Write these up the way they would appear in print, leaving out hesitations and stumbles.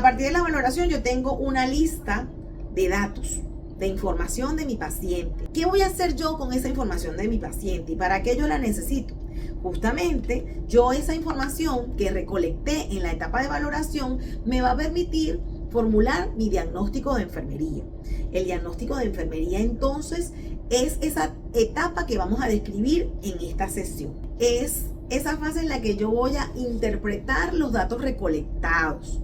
A partir de la valoración yo tengo una lista de datos, de información de mi paciente. ¿Qué voy a hacer yo con esa información de mi paciente y para qué yo la necesito? Justamente yo esa información que recolecté en la etapa de valoración me va a permitir formular mi diagnóstico de enfermería. El diagnóstico de enfermería entonces es esa etapa que vamos a describir en esta sesión. Es esa fase en la que yo voy a interpretar los datos recolectados.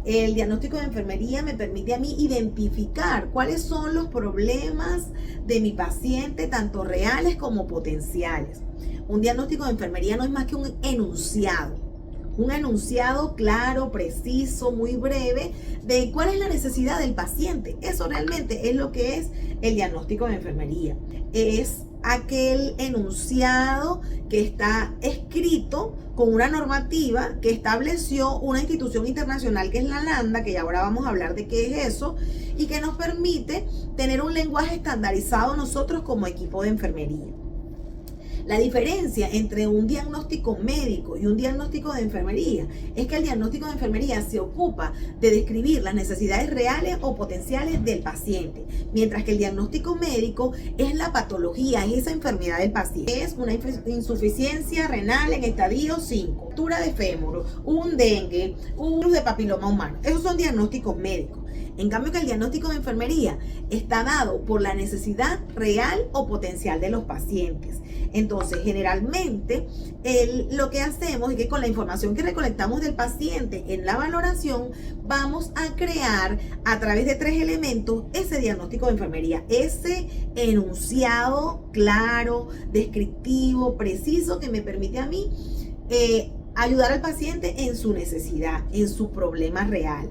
El diagnóstico de enfermería me permite a mí identificar cuáles son los problemas de mi paciente, tanto reales como potenciales. Un diagnóstico de enfermería no es más que un enunciado claro, preciso, muy breve de cuál es la necesidad del paciente. Eso realmente es lo que es el diagnóstico de enfermería. Es aquel enunciado que está escrito con una normativa que estableció una institución internacional que es la NANDA, que ya ahora vamos a hablar de qué es eso, y que nos permite tener un lenguaje estandarizado nosotros como equipo de enfermería. La diferencia entre un diagnóstico médico y un diagnóstico de enfermería es que el diagnóstico de enfermería se ocupa de describir las necesidades reales o potenciales del paciente, mientras que el diagnóstico médico es la patología, es esa enfermedad del paciente. Es una insuficiencia renal en estadio 5, ruptura de fémur, un dengue, un virus de papiloma humano. Esos son diagnósticos médicos. En cambio que el diagnóstico de enfermería está dado por la necesidad real o potencial de los pacientes. Entonces, generalmente, lo que hacemos es que con la información que recolectamos del paciente en la valoración, vamos a crear a través de 3 elementos ese diagnóstico de enfermería, ese enunciado claro, descriptivo, preciso, que me permite a mí ayudar al paciente en su necesidad, en su problema real.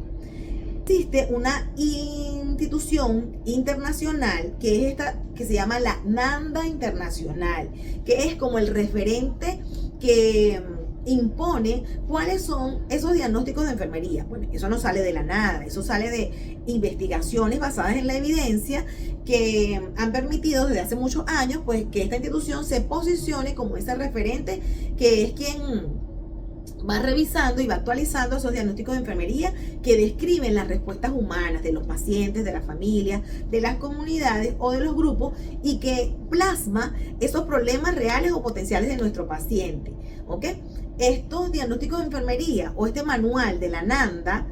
Existe una institución internacional que es esta, que se llama la NANDA Internacional, que es como el referente que impone cuáles son esos diagnósticos de enfermería. Bueno, eso no sale de la nada, eso sale de investigaciones basadas en la evidencia que han permitido desde hace muchos años pues que esta institución se posicione como ese referente que es quien va revisando y va actualizando esos diagnósticos de enfermería que describen las respuestas humanas de los pacientes, de las familias, de las comunidades o de los grupos y que plasma esos problemas reales o potenciales de nuestro paciente. ¿Ok? Estos diagnósticos de enfermería o este manual de la NANDA,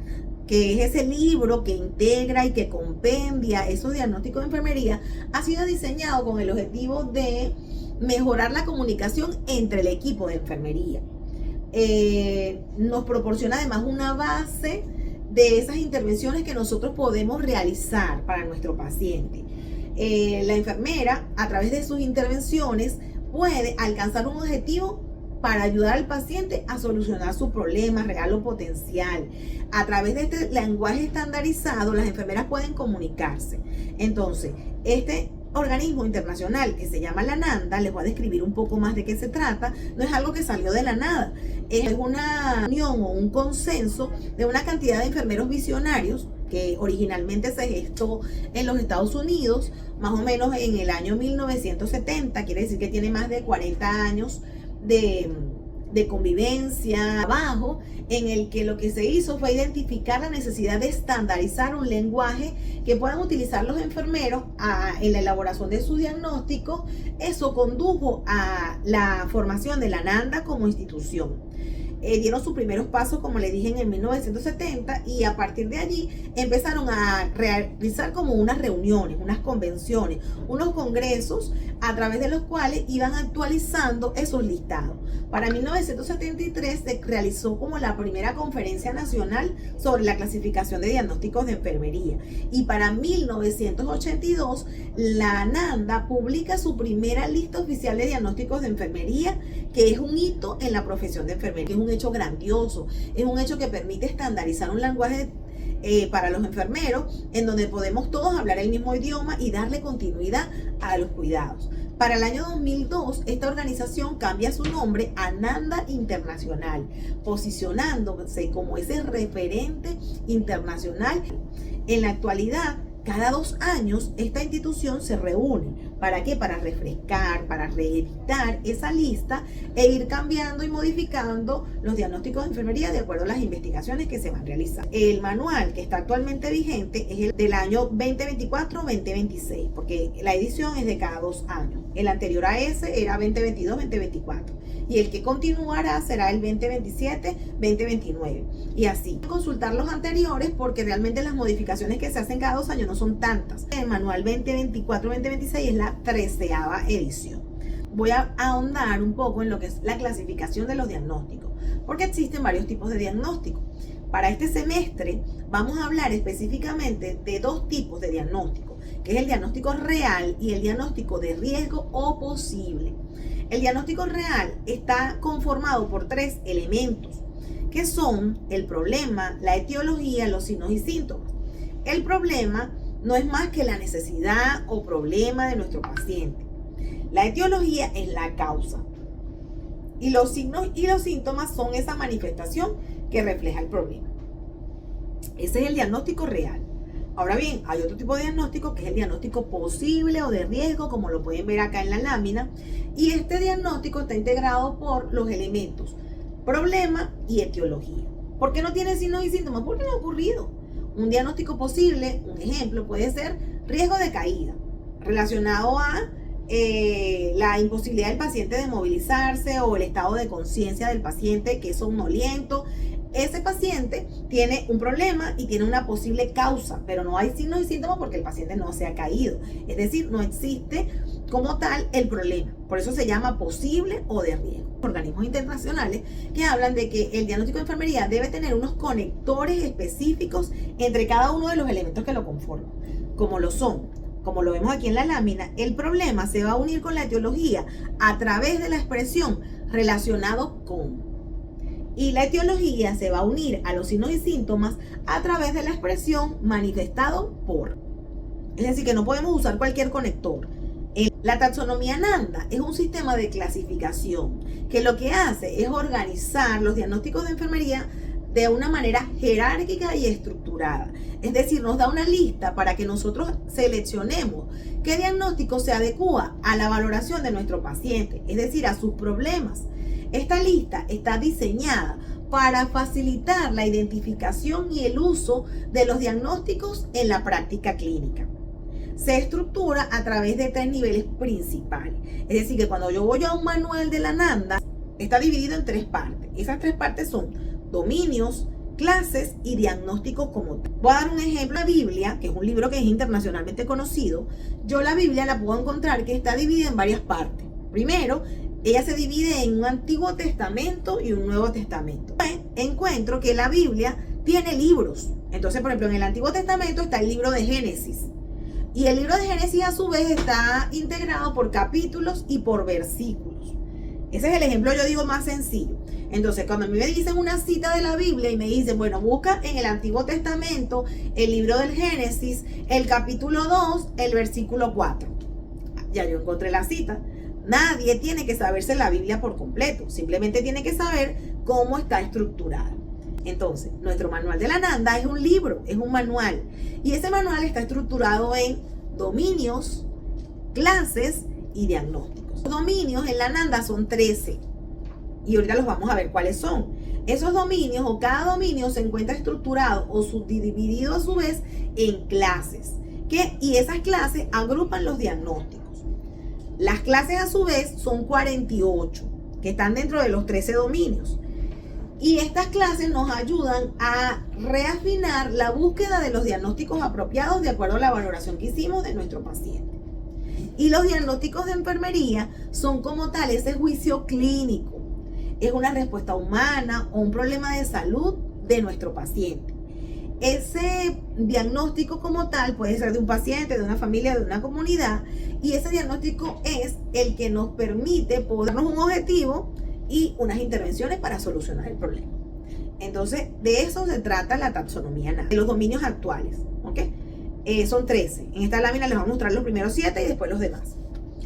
que es ese libro que integra y que compendia esos diagnósticos de enfermería, ha sido diseñado con el objetivo de mejorar la comunicación entre el equipo de enfermería. Nos proporciona además una base de esas intervenciones que nosotros podemos realizar para nuestro paciente. La enfermera, a través de sus intervenciones, puede alcanzar un objetivo para ayudar al paciente a solucionar su problema real o potencial. A través de este lenguaje estandarizado, las enfermeras pueden comunicarse. Entonces, este organismo internacional que se llama la NANDA, les voy a describir un poco más de qué se trata. No es algo que salió de la nada, es una unión o un consenso de una cantidad de enfermeros visionarios que originalmente se gestó en los Estados Unidos, más o menos en el año 1970, quiere decir que tiene más de 40 años de convivencia abajo, en el que lo que se hizo fue identificar la necesidad de estandarizar un lenguaje que puedan utilizar los enfermeros en la elaboración de su diagnóstico. Eso condujo a la formación de la NANDA como institución. Dieron sus primeros pasos, como les dije, en el 1970 y a partir de allí empezaron a realizar como unas reuniones, unas convenciones, unos congresos a través de los cuales iban actualizando esos listados. Para 1973 se realizó como la primera conferencia nacional sobre la clasificación de diagnósticos de enfermería y para 1982 la NANDA publica su primera lista oficial de diagnósticos de enfermería, que es un hito en la profesión de enfermería, es un hecho grandioso, es un hecho que permite estandarizar un lenguaje para los enfermeros en donde podemos todos hablar el mismo idioma y darle continuidad a los cuidados. Para el año 2002, esta organización cambia su nombre a NANDA Internacional, posicionándose como ese referente internacional. En la actualidad, cada 2 años, esta institución se reúne ¿Para qué? Para refrescar, para reeditar esa lista e ir cambiando y modificando los diagnósticos de enfermería de acuerdo a las investigaciones que se van a realizar. El manual que está actualmente vigente es el del año 2024-2026, porque la edición es de cada 2 años. El anterior a ese era 2022-2024. Y el que continuará será el 2027-2029. Y así, consultar los anteriores porque realmente las modificaciones que se hacen cada 2 años no son tantas. El manual 2024-2026 es la 13ª edición. Voy a ahondar un poco en lo que es la clasificación de los diagnósticos, porque existen varios tipos de diagnósticos. Para este semestre vamos a hablar específicamente de 2 tipos de diagnóstico, que es el diagnóstico real y el diagnóstico de riesgo o posible. El diagnóstico real está conformado por 3 elementos, que son el problema, la etiología, los signos y síntomas. El problema no es más que la necesidad o problema de nuestro paciente. La etiología es la causa. Y los signos y los síntomas son esa manifestación que refleja el problema. Ese es el diagnóstico real. Ahora bien, hay otro tipo de diagnóstico que es el diagnóstico posible o de riesgo, como lo pueden ver acá en la lámina. Y este diagnóstico está integrado por los elementos problema y etiología. ¿Por qué no tiene signos y síntomas? Porque no ha ocurrido. Un diagnóstico posible, un ejemplo, puede ser riesgo de caída, relacionado a la imposibilidad del paciente de movilizarse o el estado de conciencia del paciente, que es somnoliento. Ese paciente tiene un problema y tiene una posible causa, pero no hay signos y síntomas porque el paciente no se ha caído. Es decir, no existe como tal el problema. Por eso se llama posible o de riesgo. Organismos internacionales que hablan de que el diagnóstico de enfermería debe tener unos conectores específicos entre cada uno de los elementos que lo conforman, como lo son, como lo vemos aquí en la lámina, el problema se va a unir con la etiología a través de la expresión relacionado con. Y la etiología se va a unir a los signos y síntomas a través de la expresión manifestado por. Es decir, que no podemos usar cualquier conector. La taxonomía Nanda es un sistema de clasificación que lo que hace es organizar los diagnósticos de enfermería de una manera jerárquica y estructurada. Es decir, nos da una lista para que nosotros seleccionemos qué diagnóstico se adecua a la valoración de nuestro paciente, es decir, a sus problemas. Esta lista está diseñada para facilitar la identificación y el uso de los diagnósticos en la práctica clínica. Se estructura a través de 3 niveles principales. Es decir, que cuando yo voy a un manual de la Nanda, está dividido en 3 partes. Esas 3 partes son dominios, clases y diagnósticos como tal. Voy a dar un ejemplo. La Biblia, que es un libro que es internacionalmente conocido, yo la Biblia la puedo encontrar que está dividida en varias partes. Primero, ella se divide en un Antiguo Testamento y un Nuevo Testamento. Encuentro que la Biblia tiene libros. Entonces, por ejemplo, en el Antiguo Testamento está el libro de Génesis. Y el libro de Génesis a su vez está integrado por capítulos y por versículos. Ese es el ejemplo, yo digo, más sencillo. Entonces, cuando a mí me dicen una cita de la Biblia y me dicen, bueno, busca en el Antiguo Testamento el libro del Génesis, el capítulo 2, el versículo 4. Ya yo encontré la cita. Nadie tiene que saberse la Biblia por completo. Simplemente tiene que saber cómo está estructurada. Entonces, nuestro manual de la Nanda es un libro, es un manual. Y ese manual está estructurado en dominios, clases y diagnósticos. Los dominios en la Nanda son 13. Y ahorita los vamos a ver cuáles son. Esos dominios o cada dominio se encuentra estructurado o subdividido a su vez en clases. Y esas clases agrupan los diagnósticos. Las clases a su vez son 48, que están dentro de los 13 dominios. Y estas clases nos ayudan a reafinar la búsqueda de los diagnósticos apropiados de acuerdo a la valoración que hicimos de nuestro paciente. Y los diagnósticos de enfermería son como tal ese juicio clínico. Es una respuesta humana o un problema de salud de nuestro paciente. Ese diagnóstico como tal puede ser de un paciente, de una familia, de una comunidad. Y ese diagnóstico es el que nos permite ponernos un objetivo y unas intervenciones para solucionar el problema. Entonces, de eso se trata la taxonomía Nanda, de los dominios actuales, ¿ok? Son 13. En esta lámina les voy a mostrar los primeros 7 y después los demás.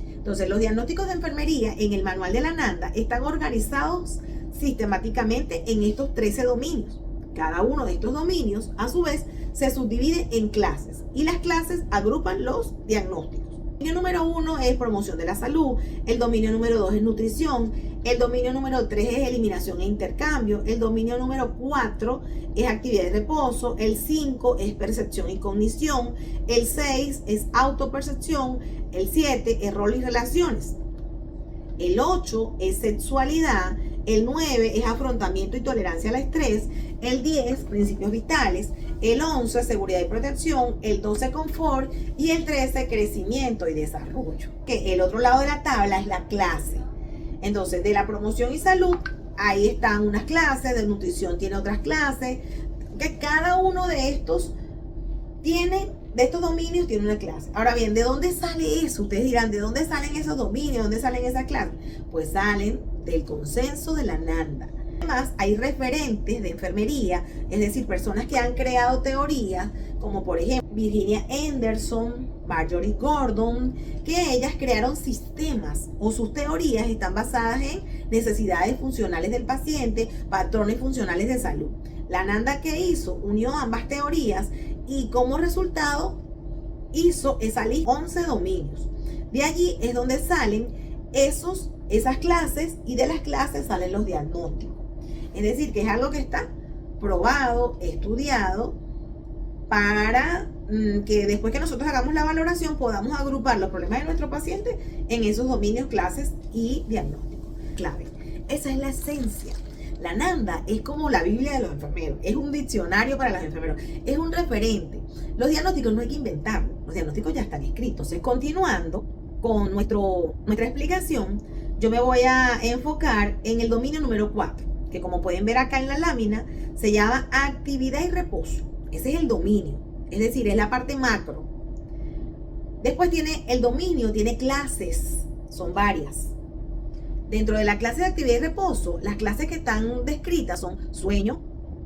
Entonces, los diagnósticos de enfermería en el manual de la Nanda están organizados sistemáticamente en estos 13 dominios. Cada uno de estos dominios, a su vez, se subdivide en clases y las clases agrupan los diagnósticos. El dominio número 1 es promoción de la salud, el dominio número 2 es nutrición, el dominio número 3 es eliminación e intercambio, el dominio número 4 es actividad y reposo, el 5 es percepción y cognición, el 6 es autopercepción, el 7 es rol y relaciones, el 8 es sexualidad, el 9 es afrontamiento y tolerancia al estrés, el 10 principios vitales, el 11 seguridad y protección, el 12 confort y el 13 crecimiento y desarrollo. Que el otro lado de la tabla es la clase. Entonces, de la promoción y salud, ahí están unas clases, de nutrición tiene otras clases, que cada uno de estos dominios tiene una clase. Ahora bien, ¿de dónde sale eso? Ustedes dirán, ¿de dónde salen esos dominios? ¿De dónde salen esas clases? Pues salen del consenso de la NANDA. Además, hay referentes de enfermería, es decir, personas que han creado teorías, como por ejemplo Virginia Anderson, Marjorie Gordon, que ellas crearon sistemas o sus teorías están basadas en necesidades funcionales del paciente, patrones funcionales de salud. La NANDA, ¿qué hizo? Unió ambas teorías y como resultado hizo esa lista, 11 dominios. De allí es donde salen esas clases y de las clases salen los diagnósticos. Es decir, que es algo que está probado, estudiado, para que después que nosotros hagamos la valoración podamos agrupar los problemas de nuestro paciente en esos dominios, clases y diagnósticos clave. Esa es la esencia. La NANDA es como la Biblia de los enfermeros, es un diccionario para los enfermeros, es un referente. Los diagnósticos no hay que inventarlos, los diagnósticos ya están escritos. Entonces, continuando con nuestra explicación, yo me voy a enfocar en el dominio número 4, que como pueden ver acá en la lámina, se llama actividad y reposo. Ese es el dominio, es decir, es la parte macro. Después tiene el dominio, tiene clases, son varias. Dentro de la clase de actividad y reposo, las clases que están descritas son sueño,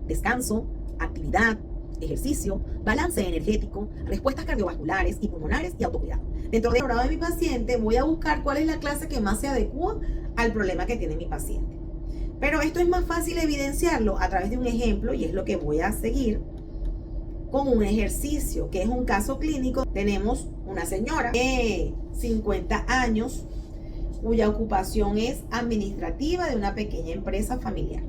descanso, actividad, ejercicio, balance energético, respuestas cardiovasculares y pulmonares y autocuidado. Dentro del programa de mi paciente voy a buscar cuál es la clase que más se adecua al problema que tiene mi paciente. Pero esto es más fácil evidenciarlo a través de un ejemplo y es lo que voy a seguir con un ejercicio, que es un caso clínico. Tenemos una señora de 50 años cuya ocupación es administrativa de una pequeña empresa familiar.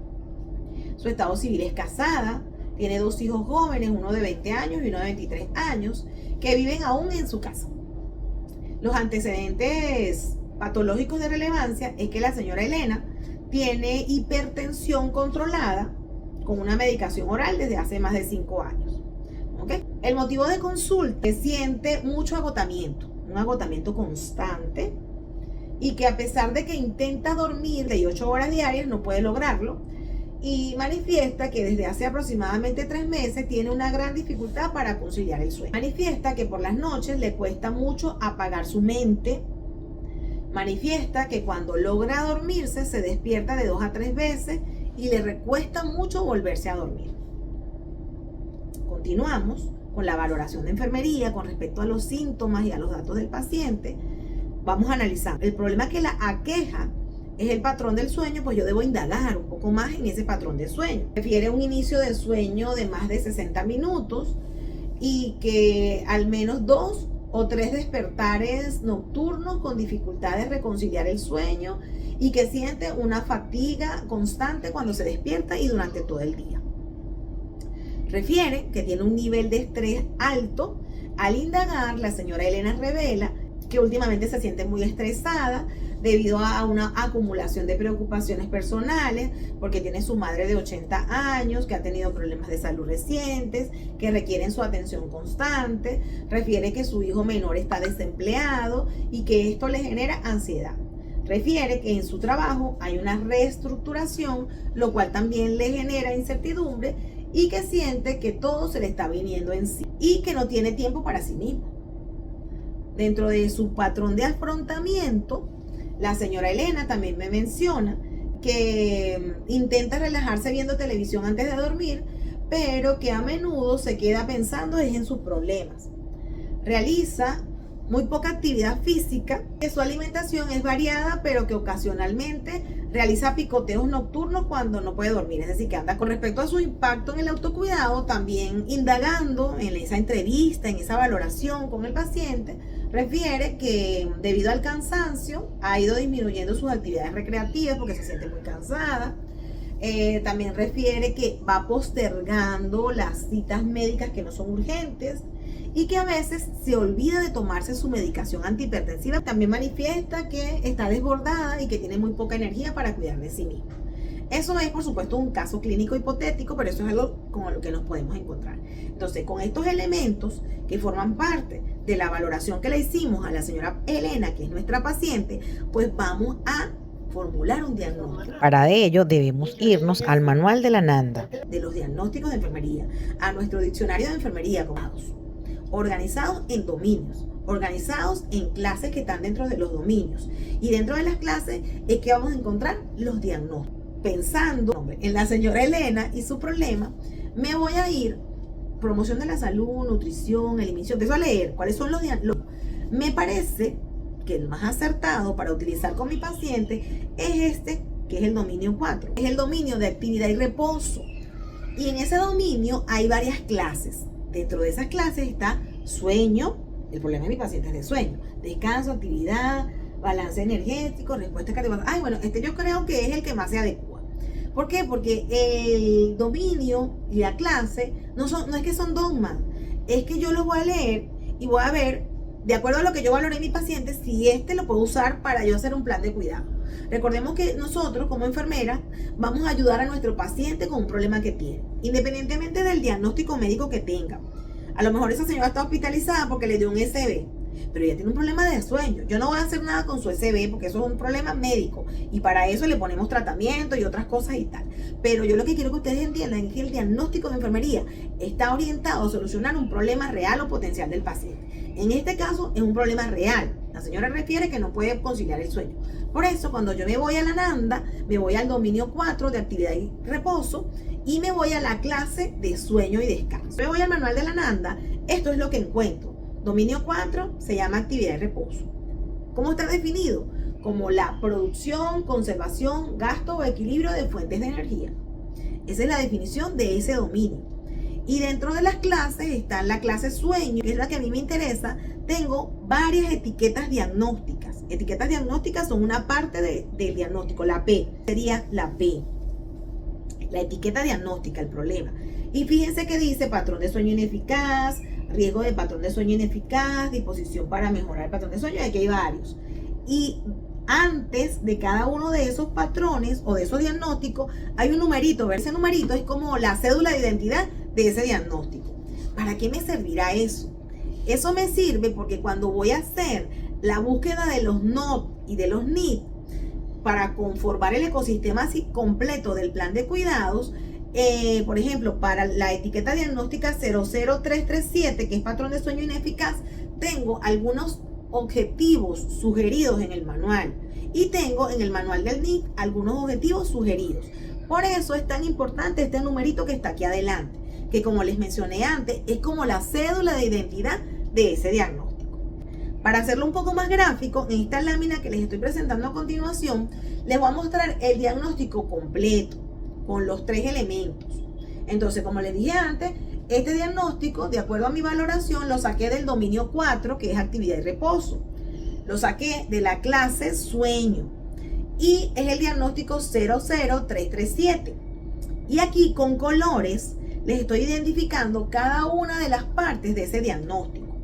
Su estado civil es casada, tiene 2 hijos jóvenes, uno de 20 años y uno de 23 años, que viven aún en su casa. Los antecedentes patológicos de relevancia es que la señora Elena tiene hipertensión controlada con una medicación oral desde hace más de 5 años. ¿Okay? El motivo de consulta es que siente mucho agotamiento, un agotamiento constante, y que a pesar de que intenta dormir de 8 horas diarias no puede lograrlo, y manifiesta que desde hace aproximadamente 3 meses tiene una gran dificultad para conciliar el sueño. Manifiesta que por las noches le cuesta mucho apagar su mente. Manifiesta que cuando logra dormirse se despierta de 2 a 3 veces y le recuesta mucho volverse a dormir. Continuamos con la valoración de enfermería con respecto a los síntomas y a los datos del paciente. Vamos a analizar. El problema que la aqueja es el patrón del sueño, pues yo debo indagar un poco más en ese patrón de sueño. Refiere un inicio de sueño de más de 60 minutos y que al menos 2 o 3 despertares nocturnos con dificultad de reconciliar el sueño y que siente una fatiga constante cuando se despierta y durante todo el día. Refiere que tiene un nivel de estrés alto. Al indagar, la señora Elena revela que últimamente se siente muy estresada debido a una acumulación de preocupaciones personales, porque tiene su madre de 80 años, que ha tenido problemas de salud recientes, que requieren su atención constante. Refiere que su hijo menor está desempleado y que esto le genera ansiedad. Refiere que en su trabajo hay una reestructuración, lo cual también le genera incertidumbre y que siente que todo se le está viniendo en sí y que no tiene tiempo para sí mismo. Dentro de su patrón de afrontamiento, la señora Elena también me menciona que intenta relajarse viendo televisión antes de dormir, pero que a menudo se queda pensando en sus problemas. Realiza muy poca actividad física, que su alimentación es variada, pero que ocasionalmente realiza picoteos nocturnos cuando no puede dormir. Es decir, que anda con respecto a su impacto en el autocuidado, también indagando en esa entrevista, en esa valoración con el paciente. refiere que debido al cansancio ha ido disminuyendo sus actividades recreativas porque se siente muy cansada. También refiere que va postergando las citas médicas que no son urgentes y que a veces se olvida de tomarse su medicación antihipertensiva. También manifiesta que está desbordada y que tiene muy poca energía para cuidar de sí misma. Eso es, por supuesto, un caso clínico hipotético, pero eso es algo con lo que nos podemos encontrar. Entonces, con estos elementos que forman parte de la valoración que le hicimos a la señora Elena, que es nuestra paciente, pues vamos a formular un diagnóstico. Para ello debemos irnos al manual de la NANDA. De los diagnósticos de enfermería, a nuestro diccionario de enfermería, organizados en dominios, organizados en clases que están dentro de los dominios. Y dentro de las clases es que vamos a encontrar los diagnósticos. Pensando en la señora Elena y su problema, me voy a ir promoción de la salud, nutrición, eliminación, empiezo a leer cuáles son los diagnósticos. Me parece que el más acertado para utilizar con mi paciente es este, que es el dominio 4. Es el dominio de actividad y reposo. Y en ese dominio hay varias clases. Dentro de esas clases está sueño, el problema de mi paciente es de sueño, descanso, actividad, balance energético, respuesta cardiovascular. Bueno, yo creo que es el que más se adecua. ¿Por qué? Porque el dominio y la clase no es que son dogmas, es que yo los voy a leer y voy a ver, de acuerdo a lo que yo valoré en mi paciente, si lo puedo usar para yo hacer un plan de cuidado. Recordemos que nosotros, como enfermeras, vamos a ayudar a nuestro paciente con un problema que tiene, independientemente del diagnóstico médico que tenga. A lo mejor esa señora está hospitalizada porque le dio un SB, pero ella tiene un problema de sueño. Yo no voy a hacer nada con su SB porque eso es un problema médico y para eso le ponemos tratamiento y otras cosas y tal. Pero yo lo que quiero que ustedes entiendan es que el diagnóstico de enfermería está orientado a solucionar un problema real o potencial del paciente. En este caso es un problema real. La señora refiere que no puede conciliar el sueño. Por eso cuando yo me voy a la NANDA, me voy al dominio 4 de actividad y reposo y me voy a la clase de sueño y descanso. Me voy al manual de la NANDA, esto es lo que encuentro. Dominio 4 se llama actividad y reposo. ¿Cómo está definido? Como la producción, conservación, gasto o equilibrio de fuentes de energía. Esa es la definición de ese dominio. Y dentro de las clases está la clase sueño, que es la que a mí me interesa. Tengo varias etiquetas diagnósticas. Etiquetas diagnósticas son una parte del diagnóstico. La P sería la P. La etiqueta diagnóstica, el problema. Y fíjense que dice patrón de sueño ineficaz, riesgo de patrón de sueño ineficaz, disposición para mejorar el patrón de sueño. Aquí hay varios. Y antes de cada uno de esos patrones o de esos diagnósticos hay un numerito. Ese numerito es como la cédula de identidad de ese diagnóstico. ¿Para qué me servirá eso? Eso me sirve porque cuando voy a hacer la búsqueda de los NOD y de los NID para conformar el ecosistema así completo del plan de cuidados, por ejemplo, para la etiqueta diagnóstica 00337, que es patrón de sueño ineficaz, tengo algunos objetivos sugeridos en el manual y tengo en el manual del NID algunos objetivos sugeridos. Por eso es tan importante este numerito que está aquí adelante, que como les mencioné antes, es como la cédula de identidad de ese diagnóstico. Para hacerlo un poco más gráfico, en esta lámina que les estoy presentando a continuación, les voy a mostrar el diagnóstico completo, con los 3 elementos. Entonces, como les dije antes, este diagnóstico, de acuerdo a mi valoración, lo saqué del dominio 4, que es actividad y reposo. Lo saqué de la clase sueño. Y es el diagnóstico 00337. Y aquí con colores les estoy identificando cada una de las partes de ese diagnóstico.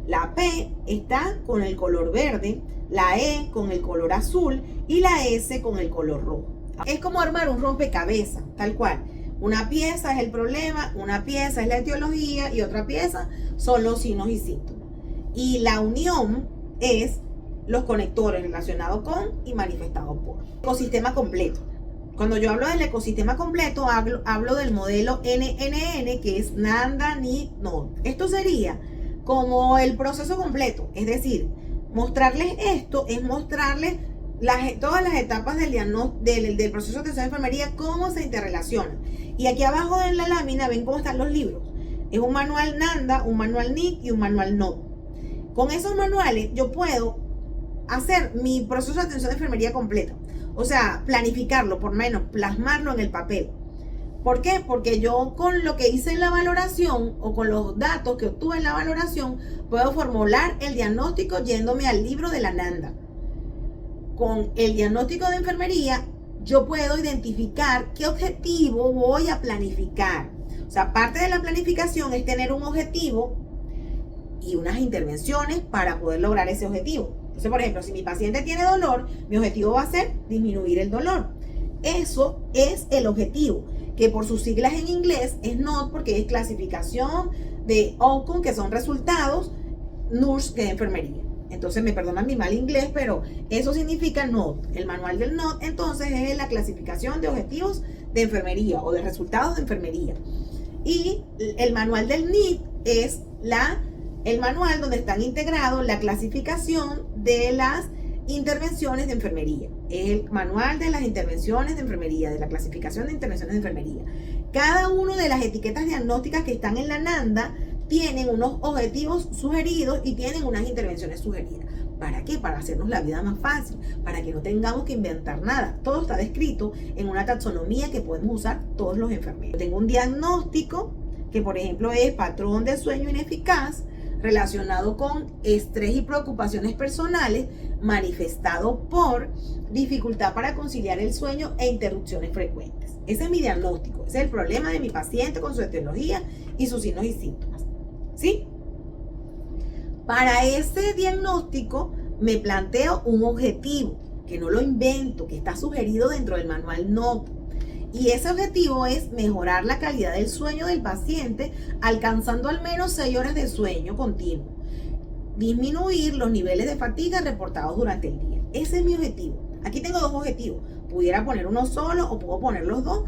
La P está con el color verde, la E con el color azul y la S con el color rojo. Es como armar un rompecabezas, tal cual. Una pieza es el problema, una pieza es la etiología y otra pieza son los signos y síntomas. Y la unión es los conectores relacionados con y manifestados por. Ecosistema completo. Cuando yo hablo del ecosistema completo, hablo del modelo NNN, que es NANDA, NID, NOD. Esto sería como el proceso completo, es decir, mostrarles esto es mostrarles todas las etapas del proceso de atención de enfermería, cómo se interrelacionan. Y aquí abajo en la lámina ven cómo están los libros. Es un manual NANDA, un manual NID y un manual NOD. Con esos manuales yo puedo hacer mi proceso de atención de enfermería completa. O sea, planificarlo, por menos, plasmarlo en el papel. ¿Por qué? Porque yo con lo que hice en la valoración o con los datos que obtuve en la valoración puedo formular el diagnóstico yéndome al libro de la NANDA. Con el diagnóstico de enfermería yo puedo identificar qué objetivo voy a planificar. O sea, parte de la planificación es tener un objetivo y unas intervenciones para poder lograr ese objetivo. Entonces, por ejemplo, si mi paciente tiene dolor, mi objetivo va a ser disminuir el dolor. Eso es el objetivo, que por sus siglas en inglés es NOT, porque es clasificación de outcome, que son resultados, NURS, que es enfermería. Entonces, me perdonan mi mal inglés, pero eso significa NOT. El manual del NOT, entonces, es la clasificación de objetivos de enfermería o de resultados de enfermería. Y el manual del NIT es el manual donde están integrados la clasificación de las intervenciones de enfermería. Es el manual de las intervenciones de enfermería, de la clasificación de intervenciones de enfermería. Cada una de las etiquetas diagnósticas que están en la NANDA tienen unos objetivos sugeridos y tienen unas intervenciones sugeridas. ¿Para qué? Para hacernos la vida más fácil, para que no tengamos que inventar nada. Todo está descrito en una taxonomía que podemos usar todos los enfermeros. Tengo un diagnóstico que, por ejemplo, es patrón de sueño ineficaz relacionado con estrés y preocupaciones personales manifestado por dificultad para conciliar el sueño e interrupciones frecuentes. Ese es mi diagnóstico, ese es el problema de mi paciente con su etiología y sus signos y síntomas. ¿Sí? Para ese diagnóstico me planteo un objetivo, que no lo invento, que está sugerido dentro del manual NOT. Y ese objetivo es mejorar la calidad del sueño del paciente, alcanzando al menos 6 horas de sueño continuo. Disminuir los niveles de fatiga reportados durante el día. Ese es mi objetivo. Aquí tengo 2 objetivos. Pudiera poner uno solo o puedo poner los 2,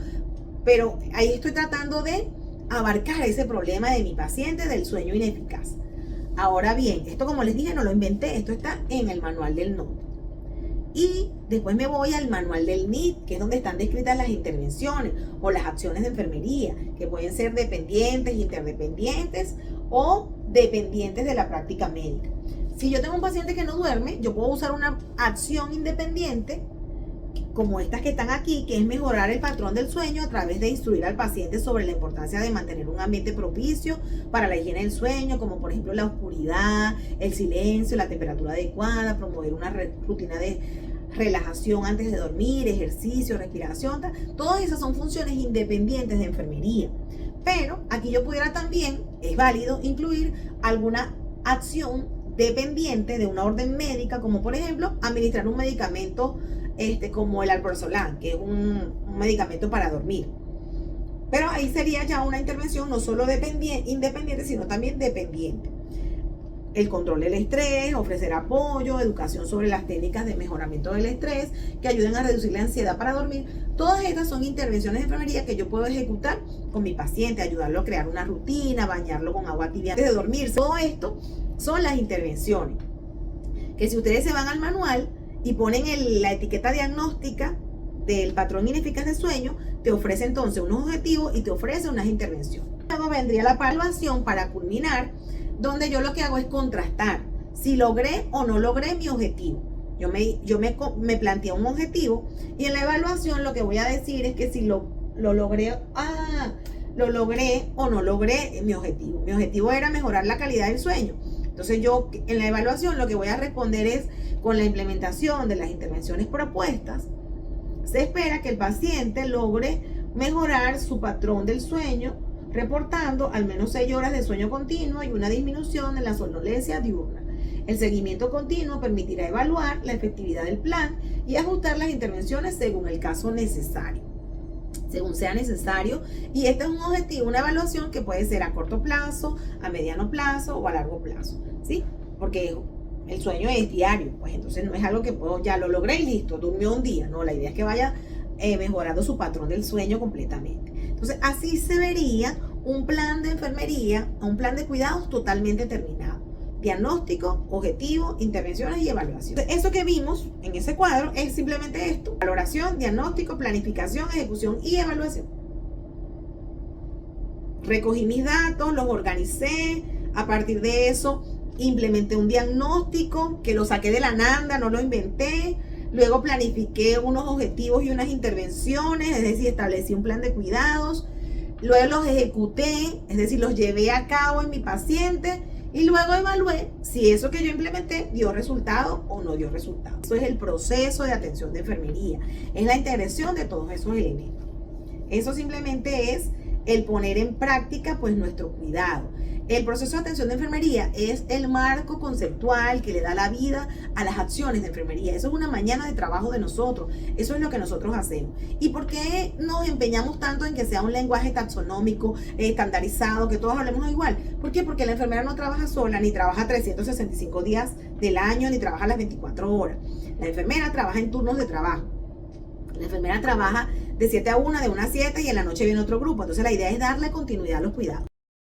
pero ahí estoy tratando de abarcar ese problema de mi paciente del sueño ineficaz. Ahora bien, esto, como les dije, no lo inventé, esto está en el manual del NOT. Y después me voy al manual del NIT, que es donde están descritas las intervenciones o las acciones de enfermería, que pueden ser dependientes, interdependientes o dependientes de la práctica médica. Si yo tengo un paciente que no duerme, yo puedo usar una acción independiente, como estas que están aquí, que es mejorar el patrón del sueño a través de instruir al paciente sobre la importancia de mantener un ambiente propicio para la higiene del sueño, como por ejemplo la oscuridad, el silencio, la temperatura adecuada, promover una rutina de relajación antes de dormir, ejercicio, respiración. Todas esas son funciones independientes de enfermería. Pero aquí yo pudiera también, es válido, incluir alguna acción dependiente de una orden médica, como por ejemplo administrar un medicamento como el alprazolam, que es un medicamento para dormir. Pero ahí sería ya una intervención no solo independiente, sino también dependiente. El control del estrés, ofrecer apoyo, educación sobre las técnicas de mejoramiento del estrés que ayuden a reducir la ansiedad para dormir. Todas estas son intervenciones de enfermería que yo puedo ejecutar con mi paciente, ayudarlo a crear una rutina, bañarlo con agua tibia antes de dormirse. Todo esto son las intervenciones que, si ustedes se van al manual y ponen la etiqueta diagnóstica del patrón ineficaz de sueño, te ofrece entonces unos objetivos y te ofrece unas intervenciones. Luego vendría la evaluación para culminar, donde yo lo que hago es contrastar si logré o no logré mi objetivo. Yo me planteé un objetivo y en la evaluación lo que voy a decir es que si lo logré o no logré mi objetivo. Mi objetivo era mejorar la calidad del sueño. Entonces yo en la evaluación lo que voy a responder es: con la implementación de las intervenciones propuestas, se espera que el paciente logre mejorar su patrón del sueño, reportando al menos 6 horas de sueño continuo y una disminución en la somnolencia diurna. El seguimiento continuo permitirá evaluar la efectividad del plan y ajustar las intervenciones según el caso necesario, según sea necesario. Y este es un objetivo, una evaluación que puede ser a corto plazo, a mediano plazo o a largo plazo, ¿sí? Porque el sueño es diario, pues entonces no es algo que ya lo logré y listo, durmió un día. No, la idea es que vaya mejorando su patrón del sueño completamente. Entonces, así se vería un plan de enfermería, un plan de cuidados totalmente terminado. Diagnóstico, objetivo, intervenciones y evaluación. Entonces, eso que vimos en ese cuadro es simplemente esto: valoración, diagnóstico, planificación, ejecución y evaluación. Recogí mis datos, los organicé, a partir de eso implementé un diagnóstico que lo saqué de la NANDA, no lo inventé, luego planifiqué unos objetivos y unas intervenciones, es decir, establecí un plan de cuidados, luego los ejecuté, es decir, los llevé a cabo en mi paciente y luego evalué si eso que yo implementé dio resultado o no dio resultado. Eso es el proceso de atención de enfermería, es la integración de todos esos elementos. Eso simplemente es el poner en práctica pues nuestro cuidado. El proceso de atención de enfermería es el marco conceptual que le da la vida a las acciones de enfermería. Eso es una mañana de trabajo de nosotros. Eso es lo que nosotros hacemos. ¿Y por qué nos empeñamos tanto en que sea un lenguaje taxonómico, estandarizado, que todos hablemos igual? ¿Por qué? Porque la enfermera no trabaja sola, ni trabaja 365 días del año, ni trabaja las 24 horas. La enfermera trabaja en turnos de trabajo. La enfermera trabaja de 7 a 1, de 1 a 7 y en la noche viene otro grupo. Entonces la idea es darle continuidad a los cuidados.